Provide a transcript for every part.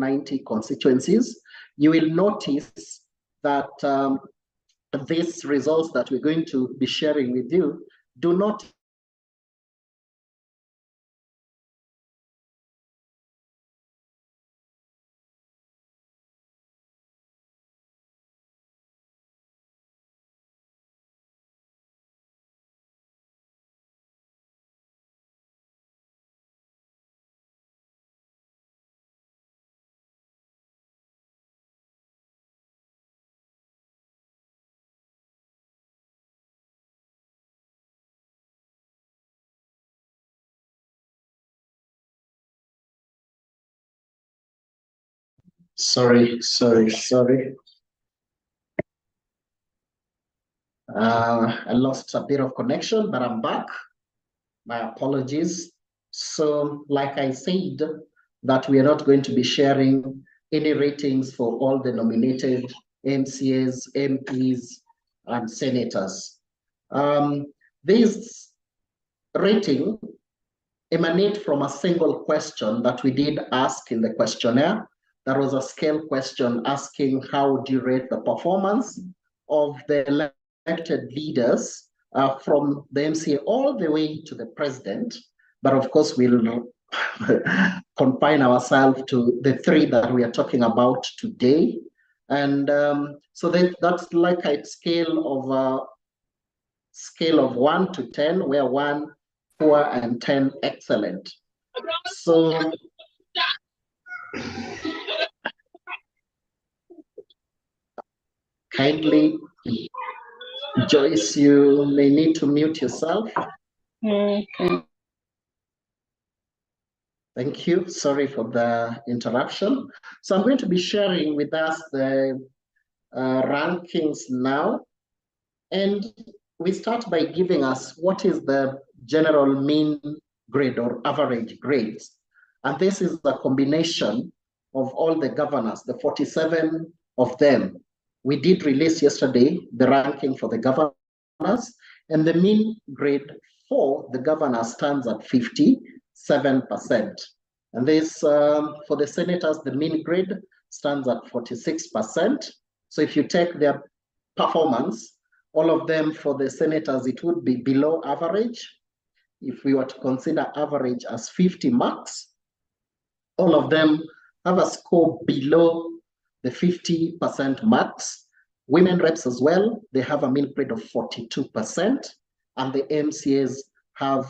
90 constituencies. You will notice that these results that we're going to be sharing with you do not Sorry. I lost a bit of connection, but I'm back. My apologies. So, like I said, that we are not going to be sharing any ratings for all the nominated MCAs, MPs, and senators. This rating emanate from a single question that we did ask in the questionnaire. That was a scale question asking how do you rate the performance of the elected leaders from the MCA all the way to the president. But of course, we'll confine ourselves to the three that we are talking about today. And so that's like a scale of 1 to 10, where 1 poor and 10 excellent. So kindly, Joyce, you may need to mute yourself. Okay. Thank you. Sorry for the interruption. So I'm going to be sharing with us the rankings now. And we start by giving us what is the general mean grade or average grades. And this is the combination of all the governors, the 47 of them. We did release yesterday the ranking for the governors, and the mean grade for the governors stands at 57%. And this, for the senators, the mean grade stands at 46%. So if you take their performance, all of them for the senators, it would be below average. If we were to consider average as 50 marks, all of them have a score below the 50% marks. Women reps as well, they have a mean grade of 42%, and the MCAs have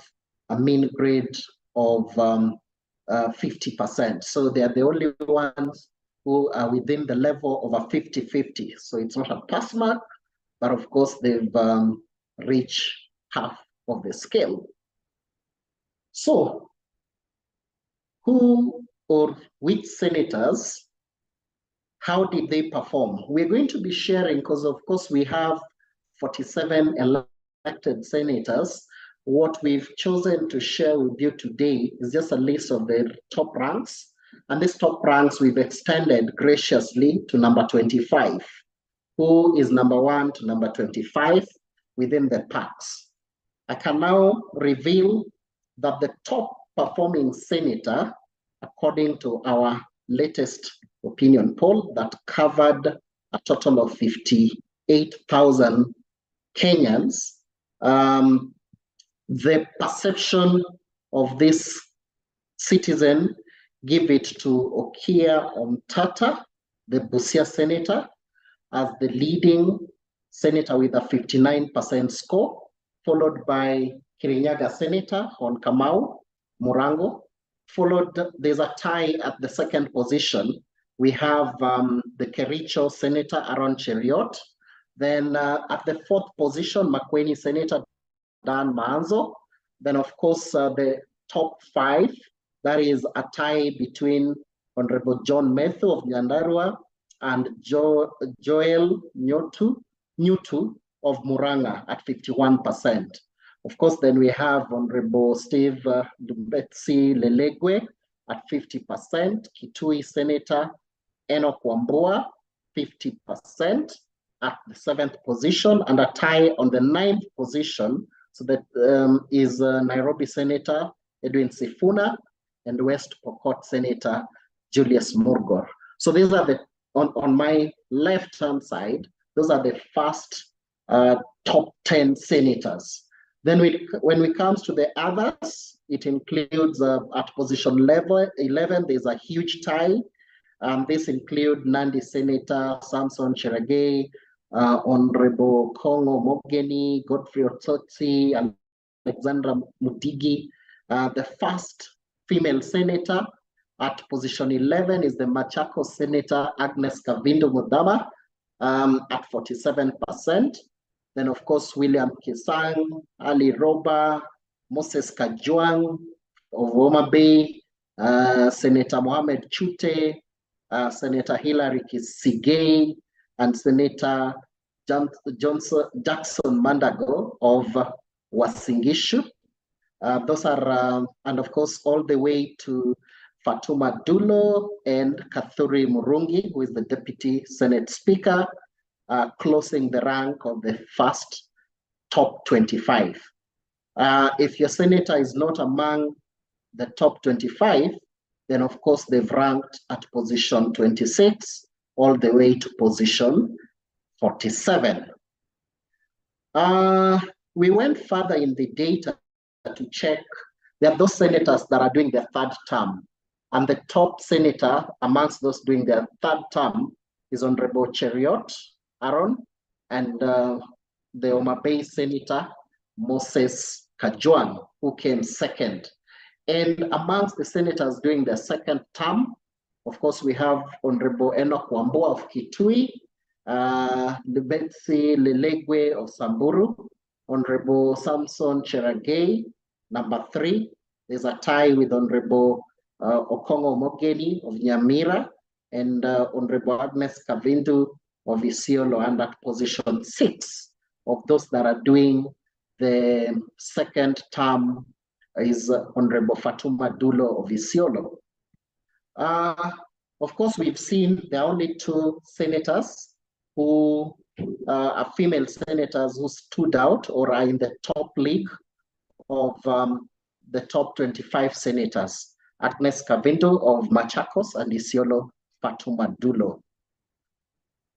a mean grade of 50%. So they are the only ones who are within the level of a 50-50. So it's not a pass mark, but of course they've reached half of the scale. So who or which senators, how did they perform? We're going to be sharing, because of course we have 47 elected senators. What we've chosen to share with you today is just a list of the top ranks. And these top ranks we've extended graciously to number 25. Who is number 1 to number 25 within the packs? I can now reveal that the top performing senator, according to our latest opinion poll that covered a total of 58,000 Kenyans, the perception of this citizen give it to Okia Omtata, the Busia senator, as the leading senator with a 59% score, followed by Kirinyaga senator Hon Kamau Murango. There's a tie at the second position. We have the Kericho senator Aaron Cheriot. Then at the fourth position, Makueni senator Dan Maanzo. Then of course the top 5, that is a tie between Honorable John Methu of Nyandarua and Joel Nyotu of Muranga at 51%. Of course, then we have Honorable Steve Dumbetsi Lelegwe at 50%, Kitui Senator Enoch Wambua, 50% at the 7th position, and a tie on the 9th position. So that is Nairobi Senator Edwin Sifuna and West Pokot Senator Julius Murgor. So these are the, on my left-hand side, those are the first top 10 senators. Then when we comes to the others, it includes at position level 11, there's a huge tie. This include Nandi Senator Samson Cherargei, Honorable Kongo Mogeni, Godfrey Otsotsi, Alexandra Mutigi. The first female senator at position 11 is the Machakos Senator Agnes Kavindo Mudaba at 47%. Then, of course, William Kisang, Ali Roba, Moses Kajwang of Homa Bay, Senator Mohamed Chute, Senator Hilary Kisigei, and Senator Jackson Mandago of Wasingishu. Those are, and of course, all the way to Fatuma Dulo and Kathuri Murungi, who is the Deputy Senate Speaker, closing the rank of the first top 25. If your senator is not among the top 25, then of course they've ranked at position 26 all the way to position 47. We went further in the data to check. There are those senators that are doing their third term, and the top senator amongst those doing their third term is Honorable Cheriot Aaron, and the Homa Bay Senator Moses Kajwang, who came second. And amongst the senators doing their second term, of course, we have Honorable Enoch Wambua of Kitui, Betsy Lelegwe of Samburu, Honorable Samson Cherargei, number 3. There's a tie with Honorable Okongo Mogeni of Nyamira, and Honorable Agnes Kavindu of Isiolo, and at position 6 of those that are doing the second term is Honorable Fatuma Dulo of Isiolo. Of course, we've seen there are only 2 senators who are female senators who stood out or are in the top league of the top 25 senators, Agnes Kavindo of Machakos and Isiolo Fatuma Dulo.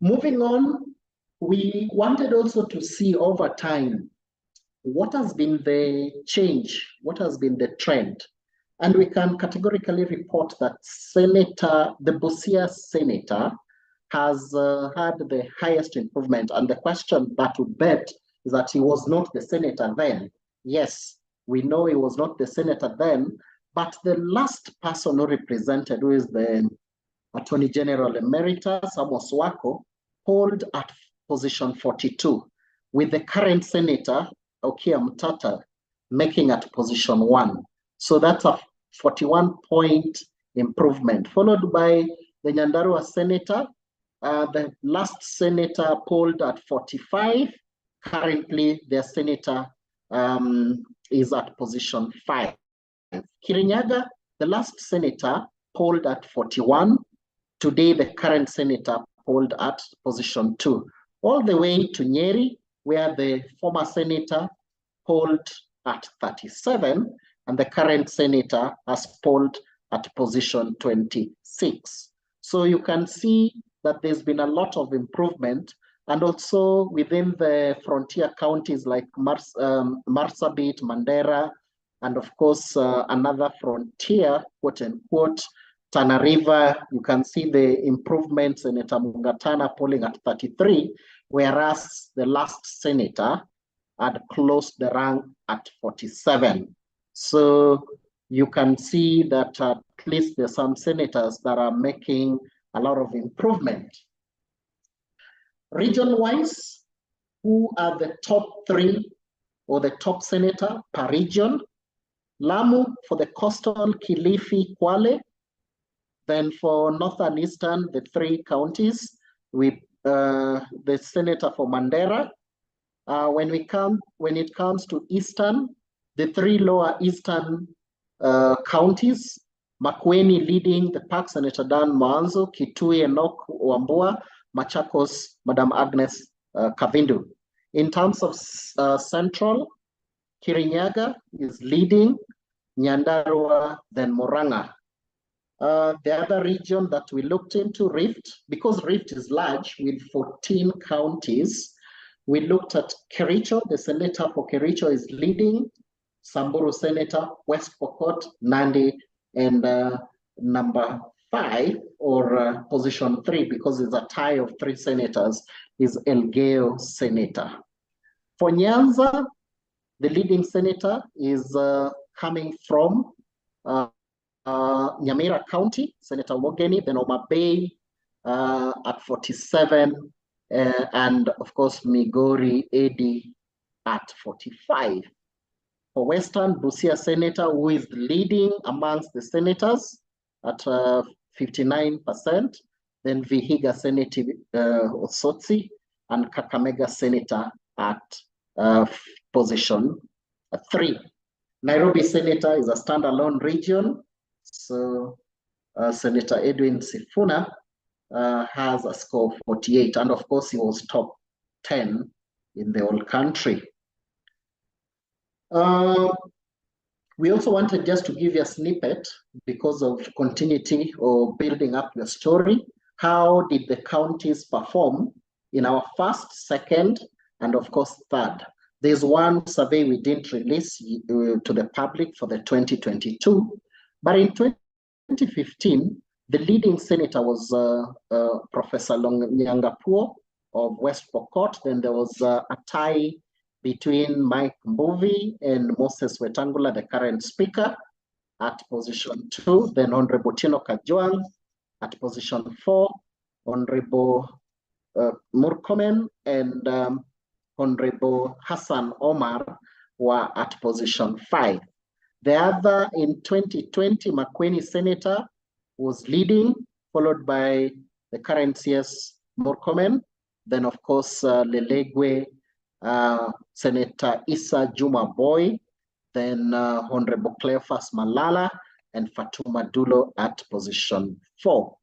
Moving on, we wanted also to see over time what has been the change, what has been the trend. And we can categorically report that the Busia senator has had the highest improvement. And the question that would bet is that he was not the senator then. Yes, we know he was not the senator then, but the last person who represented, who is the Attorney General Emeritus, Amos Wako, polled at position 42, with the current senator, Okia Mtata, making at position 1. So that's a 41-point improvement, followed by the Nyandarua senator. The last senator polled at 45. Currently, their senator is at position 5. Kirinyaga, the last senator, polled at 41. Today, the current senator polled at position 2. All the way to Nyeri, where the former senator polled at 37, and the current senator has polled at position 26. So you can see that there's been a lot of improvement, and also within the frontier counties like Marsabit, Mandera, and of course another frontier, quote unquote, Tana River, you can see the improvements. Senator Mungatana polling at 33, whereas the last senator had closed the rank at 47. So you can see that at least there's some senators that are making a lot of improvement. Region-wise, who are the top 3 or the top senator per region? Lamu for the coastal, Kilifi, Kwale. Then for northern eastern, the 3 counties with the senator for Mandera. When it comes to eastern, the 3 lower eastern counties, Makueni leading the Park Senator Dan Maanzo, Kitui Enoch Wambua, Machakos Madam Agnes Kavindu. In terms of central, Kirinyaga is leading, Nyandarua, then Murang'a. The other region that we looked into, Rift, because Rift is large with 14 counties, we looked at Kericho. The senator for Kericho is leading, Samburu Senator, West Pokot, Nandi, and number 5 or position 3, because it's a tie of 3 senators, is Elgeyo Senator. For Nyanza, the leading senator is coming from Nyamira County, Senator Mogeni, then Homa Bay at 47, and of course Migori AD at 45. For Western, Busia Senator, who is leading amongst the senators at 59%, then Vihiga Senator Osotsi, and Kakamega Senator at position 3. Nairobi Senator is a standalone region. So Senator Edwin Sifuna has a score of 48, and of course he was top 10 in the whole country. We also wanted just to give you a snippet, because of continuity or building up your story. How did the counties perform in our first, second, and of course third? There's one survey we didn't release to the public for the 2022, but in 2015, the leading senator was Professor Lonyangapuo of West Pokot. Then there was a tie between Mike Mbuvi and Moses Wetangula, the current speaker, at position 2. Then Honorable Tino Kajwang at position 4. Honorable Murkomen and Honorable Hassan Omar were at position 5. The other, in 2020, Makueni Senator was leading, followed by the current CS Murkomen. Then, of course, Lelegwe, Senator Issa Juma Boy, then Honorable Cleophas Malala, and Fatuma Dulo at position 4.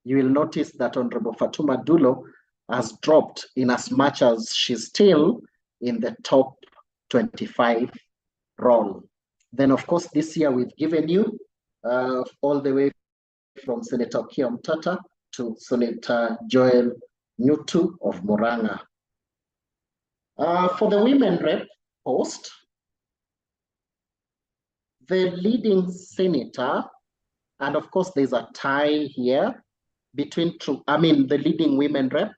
You will notice that Honorable Fatuma Dulo has dropped in as much as she's still in the top 25 role. Then, of course, this year we've given you all the way from Senator Okiya Mtata to Senator Joel Nyutu of Murang'a. For the women rep post, the leading senator, and of course there's a tie here between, the leading women rep,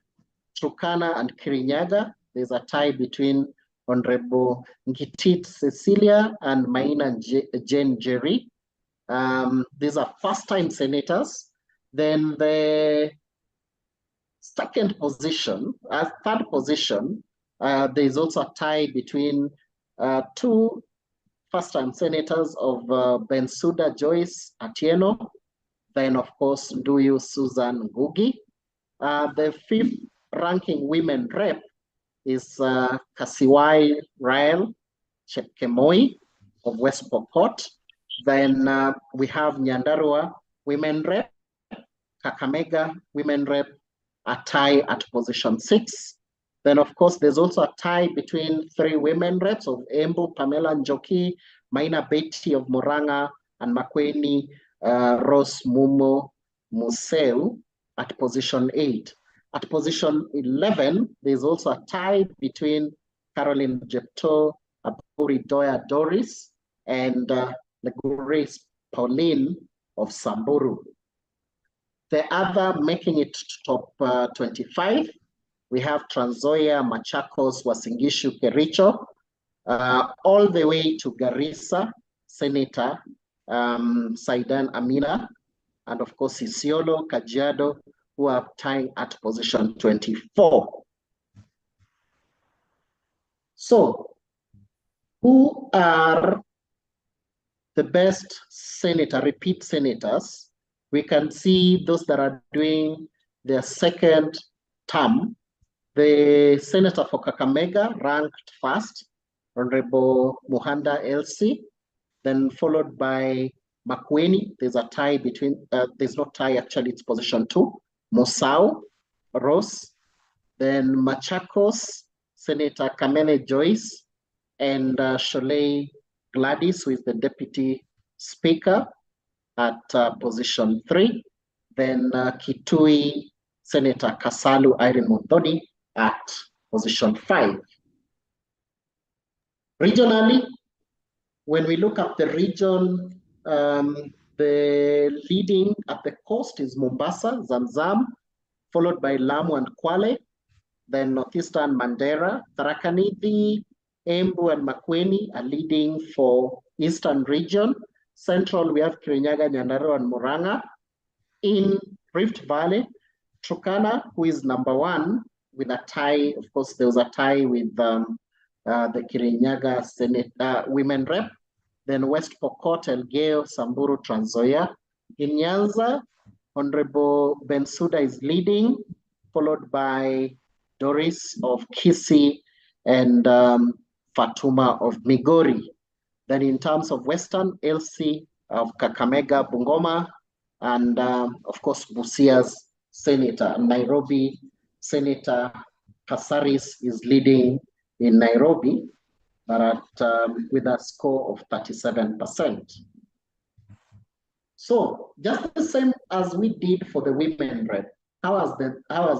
Turkana and Kirinyaga. There's a tie between Honorable Ngitit Cecilia and Maina Jane Jerry. These are first-time senators. Then the second position, third position, there's also a tie between 2 first-time senators of Bensouda Joyce Atieno, then of course Nduyu Susan Ngugi. The 5th ranking women rep is Kasiwai Rael Chepkemoi of West Pokot. Then we have Nyandarua women rep, Kakamega women rep, a tie at position 6. Then, of course, there's also a tie between 3 women reps of Embu, Pamela Njoki, Maina Betty of Murang'a, and Makueni Rose Mumo Museu at position 8. At position 11, there's also a tie between Caroline Jepto, Aburi Doya Doris, and Grace Pauline of Samburu. The other making it to top 25, we have Trans Nzoia, Machakos, Uasin Gishu, Kericho, all the way to Garissa, Senator Saidan Amina, and of course Isiolo, Kajiado, who are tying at position 24. So, who are the best repeat senators? We can see those that are doing their second term. The senator for Kakamega ranked first, Honorable Muhanda Elsie, then followed by Makueni. There's a tie between, there's no tie actually, it's position 2. Musau Rose, then Machakos, Senator Kamene Joyce, and Sholei Gladys, who is the deputy speaker. at position 3. Then Kitui Senator Kasalu Irene Muthoni at position 5. Regionally, when we look at the region, the leading at the coast is Mombasa, Zamzam, followed by Lamu and Kwale, then Northeastern Mandera, Tharaka Nithi, Embu and Makueni are leading for Eastern region. Central, we have Kirinyaga, Nyandarua and Murang'a. In Rift Valley, Turkana, who is number 1 with a tie. Of course, there was a tie with the Kirinyaga Senate women rep. Then West Pokot, Elgeyo, Samburu, Trans Nzoia. In Nyanza, Honorable Bensouda is leading, followed by Doris of Kisii and Fatuma of Migori. Then in terms of Western, Elsie of Kakamega, Bungoma, and of course, Busia's Senator. Nairobi Senator Kasaris is leading in Nairobi, but with a score of 37%. So just the same as we did for the women rep, how has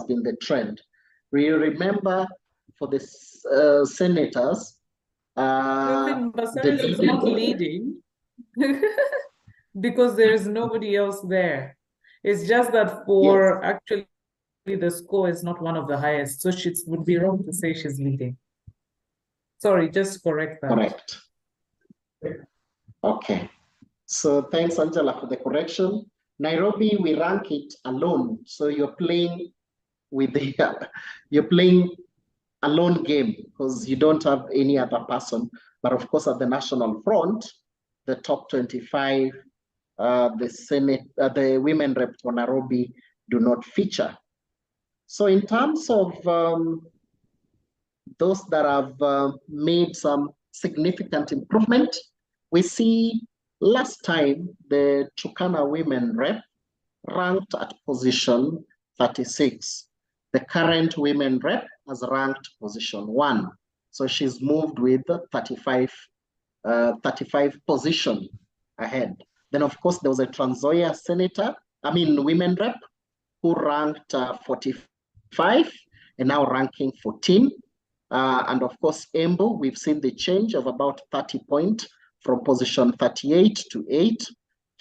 been the trend? We remember for the senators, Basaris is not leading because there is nobody else there. It's just that for actually the score is not one of the highest, so it would be wrong to say she's leading. Sorry, just correct that. Correct. Okay. So thanks, Angela, for the correction. Nairobi, we rank it alone. So you're playing with the you're playing a lone game because you don't have any other person. But of course, at the national front, the top 25, the Senate, the women rep for Nairobi do not feature. So in terms of those that have made some significant improvement, we see last time the Turkana women rep ranked at position 36. The current women rep has ranked position 1. So she's moved with 35 position ahead. Then of course there was a Trans Nzoia senator, women rep, who ranked 45 and now ranking 14. And of course, Embu, we've seen the change of about 30 points from position 38 to 8.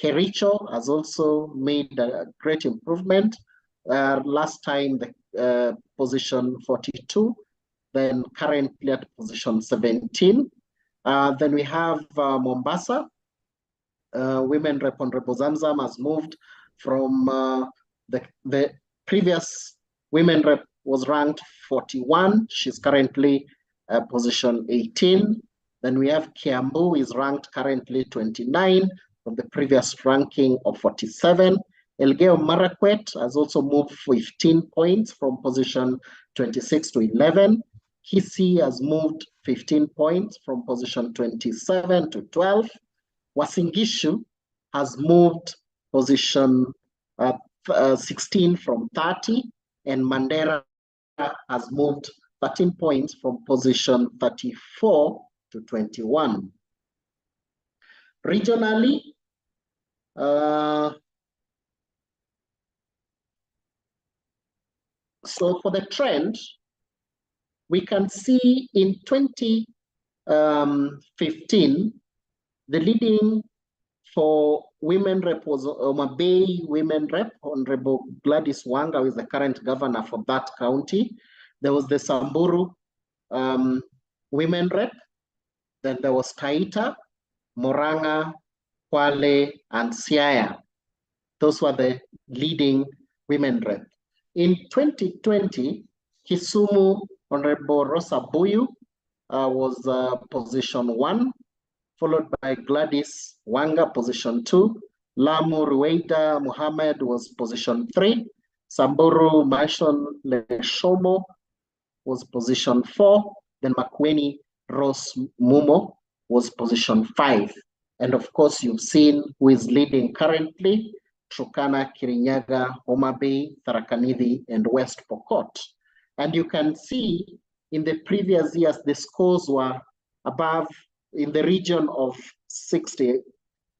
Kericho has also made a great improvement. Last time, the position 42, then currently at position 17. Then we have Mombasa. Women rep Honorable Zamzam has moved from the previous women rep was ranked 41. She's currently position 18. Then we have Kiambu is ranked currently 29 from the previous ranking of 47. Elgeyo Marakwet has also moved 15 points from position 26 to 11. Kisii has moved 15 points from position 27 to 12. Uasin Gishu has moved position 16 from 30, and Mandera has moved 13 points from position 34 to 21. Regionally, so for the trend, we can see in 2015, the leading for women rep was Homa Bay women rep, Honorable Gladys Wanga, who is the current governor for that county. There was the Samburu women rep. Then there was Taita, Murang'a, Kwale, and Siaya. Those were the leading women rep. In 2020, Kisumu, Honorable Rosa Buyu was position 1, followed by Gladys Wanga, position 2. Lamu Ruweida Muhammad was position 3. Samburu Maishon Leshomo was position 4. Then Makueni Rose Mumo was position 5. And of course, you've seen who is leading currently: Turkana, Kirinyaga, Homa Bay, Tharaka Nithi, and West Pokot. And you can see in the previous years, the scores were above in the region of 60.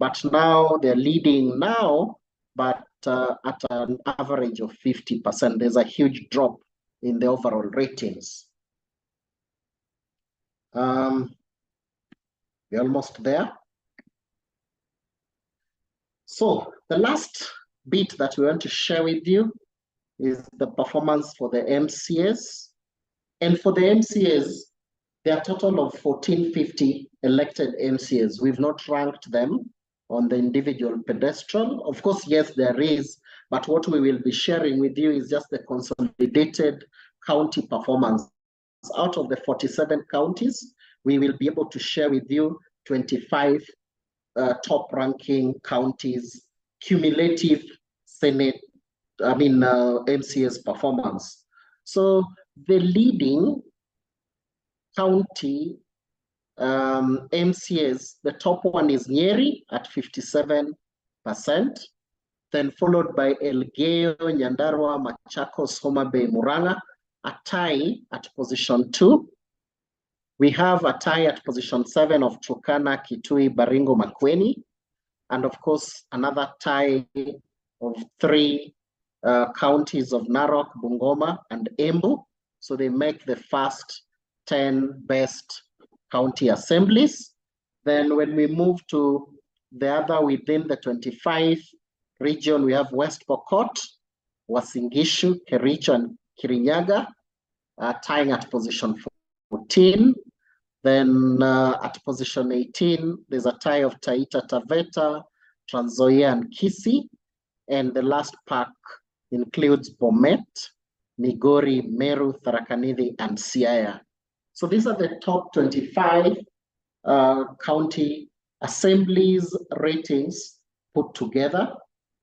but now they're leading now, but at an average of 50%. There's a huge drop in the overall ratings. We're almost there. So the last bit that we want to share with you is the performance for the MCAs. And for the MCAs, there are a total of 1450 elected MCAs. We've not ranked them on the individual pedestal. Of course, yes, there is, but what we will be sharing with you is just the consolidated county performance. Out of the 47 counties, we will be able to share with you 25 top ranking counties, cumulative MCA's performance. So the leading county MCAs, the top one is Nyeri at 57%, then followed by Elgeyo, Nyandarua, Machakos, Homa Bay, Murang'a, a tie at position 2. We have a tie at position 7 of Turkana, Kitui, Baringo, Makueni, and of course another tie of 3 counties of Narok, Bungoma, and Embu. So they make the first 10 best county assemblies. Then when we move to the other within the 25 region, we have West Pokot, Uasin Gishu, Kericho, and Kirinyaga, tying at position 14. Then at position 18, there's a tie of Taita Taveta, Trans Nzoia, and Kisii. And the last pack includes Bomet, Migori, Meru, Tharaka Nithi, and Siaya. So these are the top 25 county assemblies ratings put together.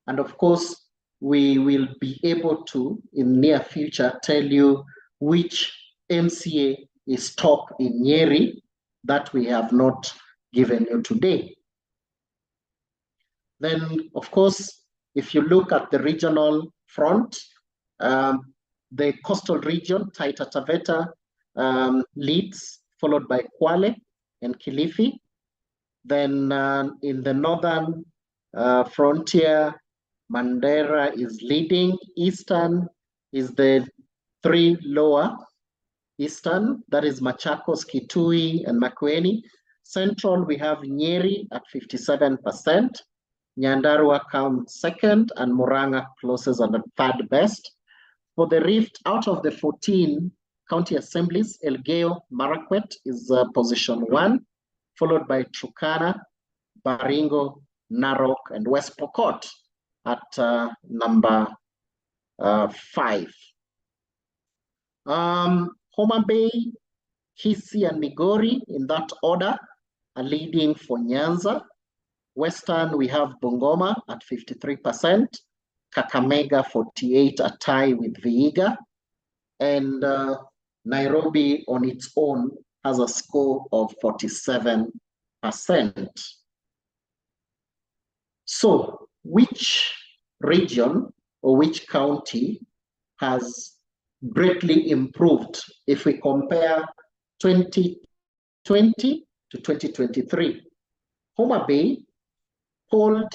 And of course, we will be able to, in near future, tell you which MCA is top in Nyeri that we have not given you today. Then, of course, if you look at the regional front, the coastal region, Taita Taveta, leads, followed by Kwale and Kilifi. Then in the northern frontier, Mandera is leading. Eastern is the 3 lower eastern, that is Machakos, Kitui, and Makueni. Central, we have Nyeri at 57%. Nyandarua comes second, and Murang'a closes on the 3rd best. For the Rift, out of the 14 county assemblies, Elgeyo Marakwet is position 1, followed by Turkana, Baringo, Narok, and West Pokot at number 5. Homa Bay, Kisii, and Migori, in that order, are leading for Nyanza. Western, we have Bungoma at 53%, Kakamega 48%, a tie with Vihiga, and Nairobi on its own has a score of 47%. So, which region or which county has greatly improved if we compare 2020 to 2023? Homa Bay polled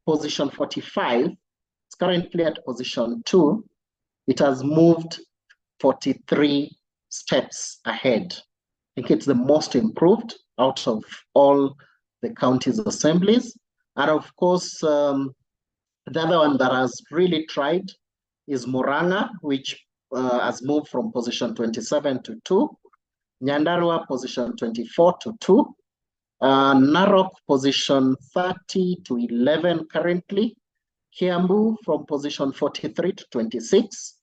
position 45. It's currently at position 2. It has moved 43 steps ahead. I think it's the most improved out of all the counties' assemblies. And of course, the other one that has really tried is Murang'a, which has moved from position 27 to 2. Nyandarua, position 24 to 2. Narok, position 30 to 11 currently. Kiambu from position 43 to 26.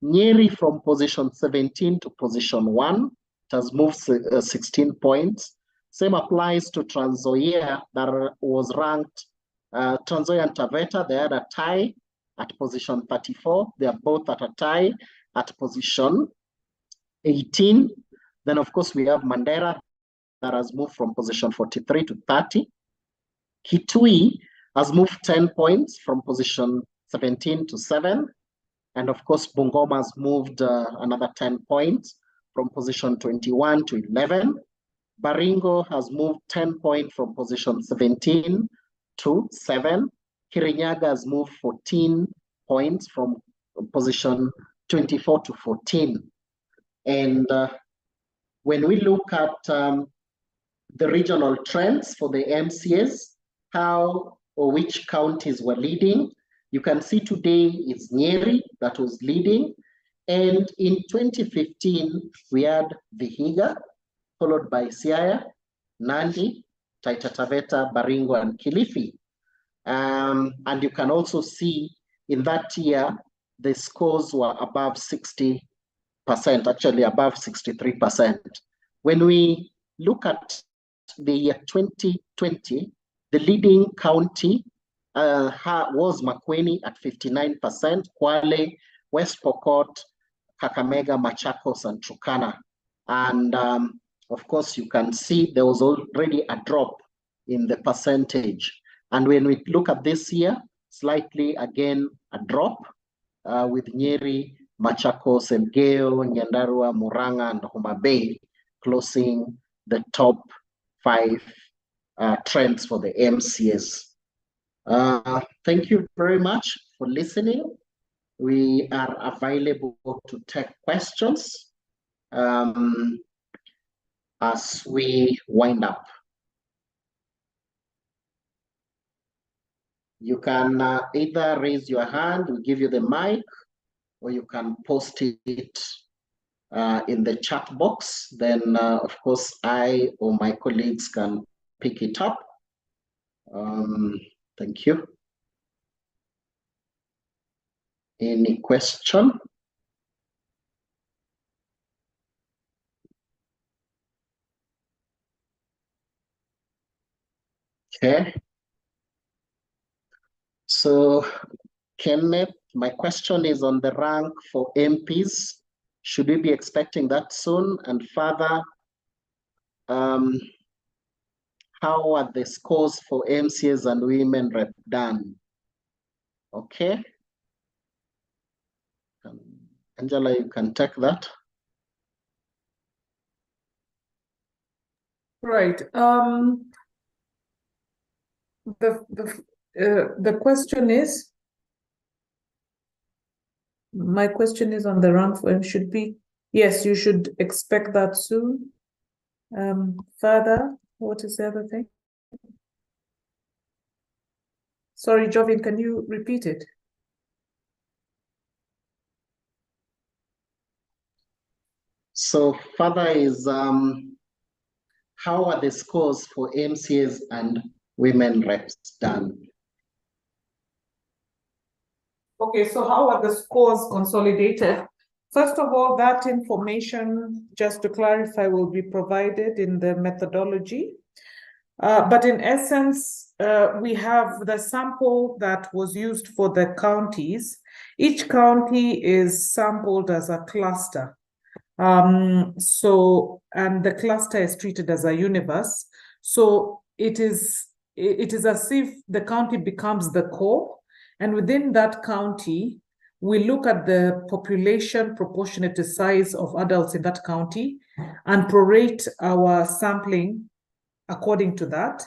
Nyeri from position 17 to position 1. It has moved 16 points. Same applies to Trans Nzoia that was ranked. Trans Nzoia and Taveta, they had a tie at position 34. They are both at a tie at position 18. Then, of course, we have Mandera that has moved from position 43 to 30. Kitui has moved 10 points from position 17 to 7. And of course, Bungoma has moved another 10 points from position 21 to 11. Baringo has moved 10 points from position 17 to 7. Kirinyaga has moved 14 points from position 24 to 14. And when we look at the regional trends for the MCAs, how or which counties were leading, you can see today it's Nyeri that was leading. And in 2015, we had Vihiga, followed by Siaya, Nandi, Taita Taveta, Baringo, and Kilifi. And you can also see in that year, the scores were above 60%, actually above 63%. When we look at the year 2020, the leading county was Makueni at 59%, Kwale, West Pokot, Kakamega, Machakos, and Turkana. And of course, you can see there was already a drop in the percentage. And when we look at this year, slightly again a drop with Nyeri, Machakos, Elgeyo, Nyandarua, Murang'a, and Homa Bay closing the top 5 trends for the MCAs. Thank you very much for listening. We are available to take questions as we wind up. You can either raise your hand, we'll give you the mic, or you can post it in the chat box. Then, of course, I or my colleagues can pick it up. Thank you. Any question? Okay. So, Kenneth, my question is on the rank for MPs. Should we be expecting that soon? And further, how are the scores for MCAs and women rep done? Okay. Angela, you can take that. Right. The question is, my question is on the rank for should be, yes, you should expect that soon. Further, what is the other thing? Sorry, Jovin, can you repeat it? So further is, how are the scores for MCAs and women reps done? Okay, so how are the scores consolidated? First of all, that information, just to clarify, will be provided in the methodology. But in essence, we have the sample that was used for the counties. Each county is sampled as a cluster. And the cluster is treated as a universe. So it is as if the county becomes the core. And within that county, we look at the population proportionate to size of adults in that county and prorate our sampling according to that.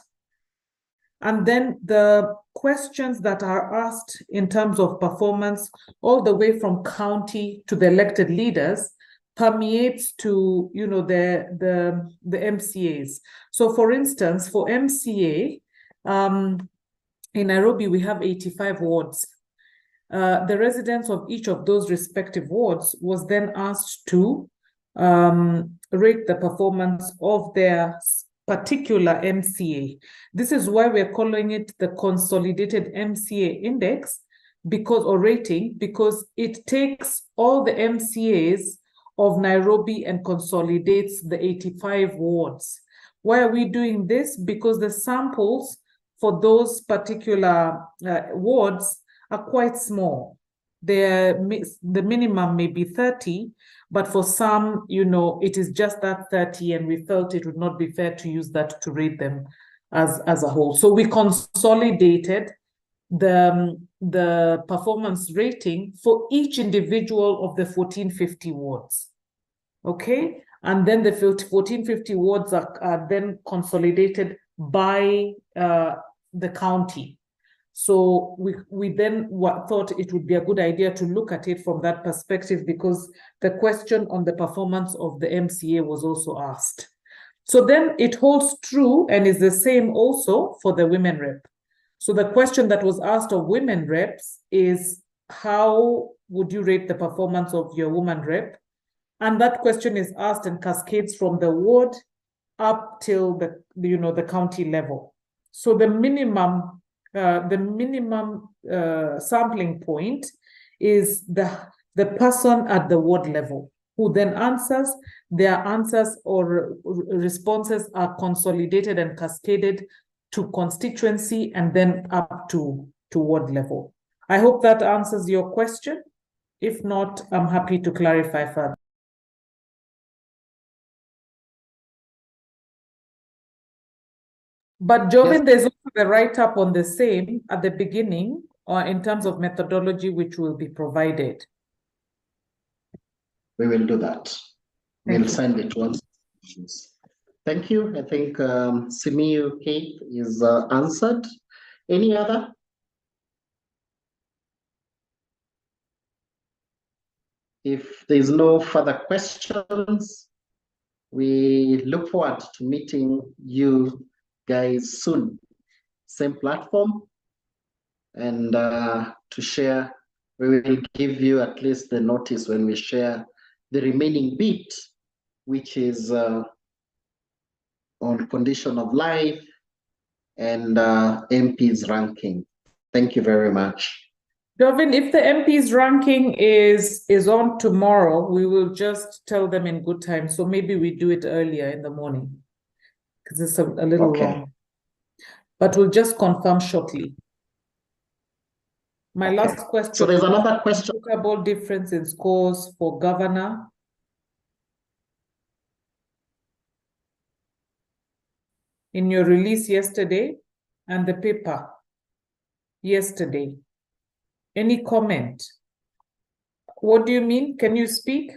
And then the questions that are asked in terms of performance, all the way from county to the elected leaders, permeates to, you know, the MCAs. So for instance, for MCA, in Nairobi, we have 85 wards. The residents of each of those respective wards was then asked to rate the performance of their particular MCA. This is why we're calling it the Consolidated MCA Index, or rating, because it takes all the MCAs of Nairobi and consolidates the 85 wards. Why are we doing this? Because the samples for those particular wards are quite small. The minimum may be 30, but for some, you know, it is just that 30, and we felt it would not be fair to use that to rate them as a whole. So we consolidated the performance rating for each individual of the 1450 wards. Okay, and then the 1450 wards are then consolidated by the county. So we then thought it would be a good idea to look at it from that perspective, because the question on the performance of the MCA was also asked. So then it holds true and is the same also for the women rep. So the question that was asked of women reps is, how would you rate the performance of your woman rep? And that question is asked and cascades from the ward up till the county level. So the minimum sampling point is the person at the ward level, who then answers. Their answers or responses are consolidated and cascaded to constituency and then up to ward level. I hope that answers your question. If not, I'm happy to clarify further. But Jovin, there's also the write-up on the same at the beginning, or in terms of methodology, which will be provided. We will do that. We'll send it once. Thank you. I think Simiyu Kate is answered. Any other? If there's no further questions, we look forward to meeting you guys soon. Same platform, and to share, we will give you at least the notice when we share the remaining bit, which is on condition of life and MP's ranking. Thank you very much. Jovin, if the MP's ranking is on tomorrow, we will just tell them in good time. So maybe we do it earlier in the morning, because it's a little long. But we'll just confirm shortly. My last question. So there's another question. Notable difference in scores for governor. In your release yesterday and the paper yesterday. Any comment? What do you mean? Can you speak?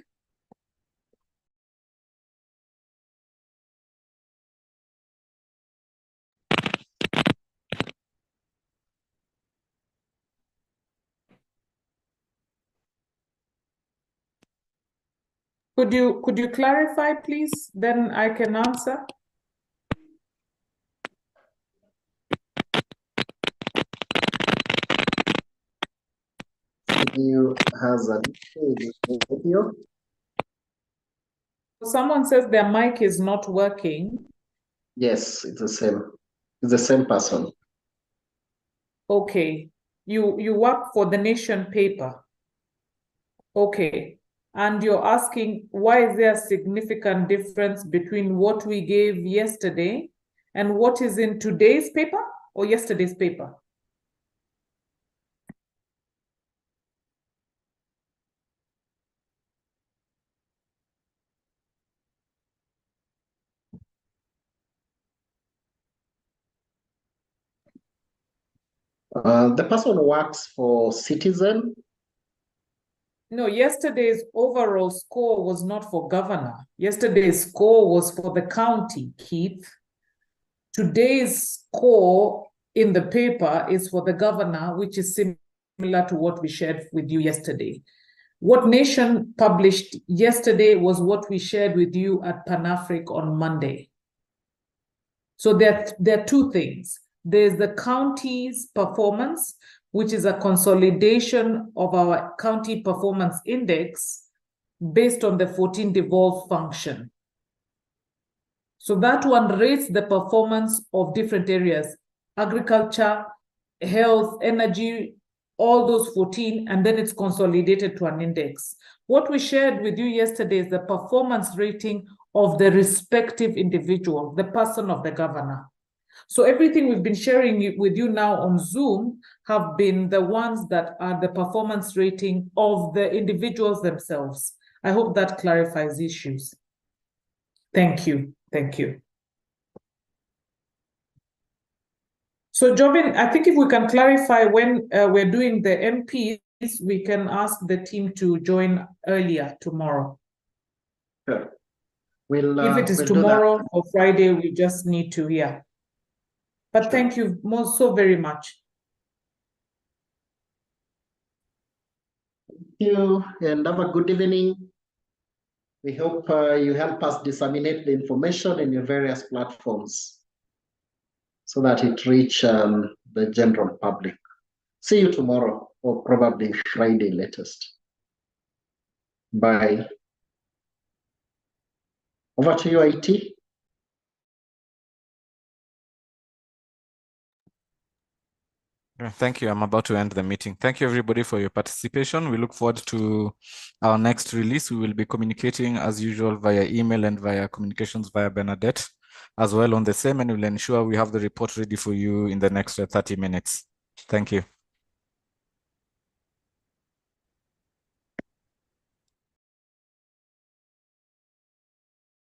Could you clarify, please? Then I can answer. You has a video. Someone says their mic is not working. Yes, it's the same. It's the same person. Okay. You work for the Nation paper. Okay. And you're asking, why is there a significant difference between what we gave yesterday and what is in today's paper or yesterday's paper? The person works for Citizen. No, yesterday's overall score was not for governor. Yesterday's score was for the county, Keith. Today's score in the paper is for the governor, which is similar to what we shared with you yesterday. What Nation published yesterday was what we shared with you at Pan-Afric on Monday. So there are two things. There's the county's performance, which is a consolidation of our county performance index based on the 14 devolved function. So that one rates the performance of different areas, agriculture, health, energy, all those 14, and then it's consolidated to an index. What we shared with you yesterday is the performance rating of the respective individual, the person of the governor. So everything we've been sharing with you now on Zoom have been the ones that are the performance rating of the individuals themselves. I hope that clarifies issues. Thank you. Thank you. So Jovin, I think if we can clarify when we're doing the MPs, we can ask the team to join earlier tomorrow. Sure. If it is tomorrow or Friday, we just need to hear. But Sure. thank you so very much. Thank you, and have a good evening. We hope you help us disseminate the information in your various platforms so that it reach the general public. See you tomorrow, or probably Friday latest. Bye. Over to you, IT. Thank you. I'm about to end the meeting. Thank you, everybody, for your participation. We look forward to our next release. We will be communicating as usual via email and via communications via Bernadette as well on the same, and we'll ensure we have the report ready for you in the next 30 minutes. Thank you.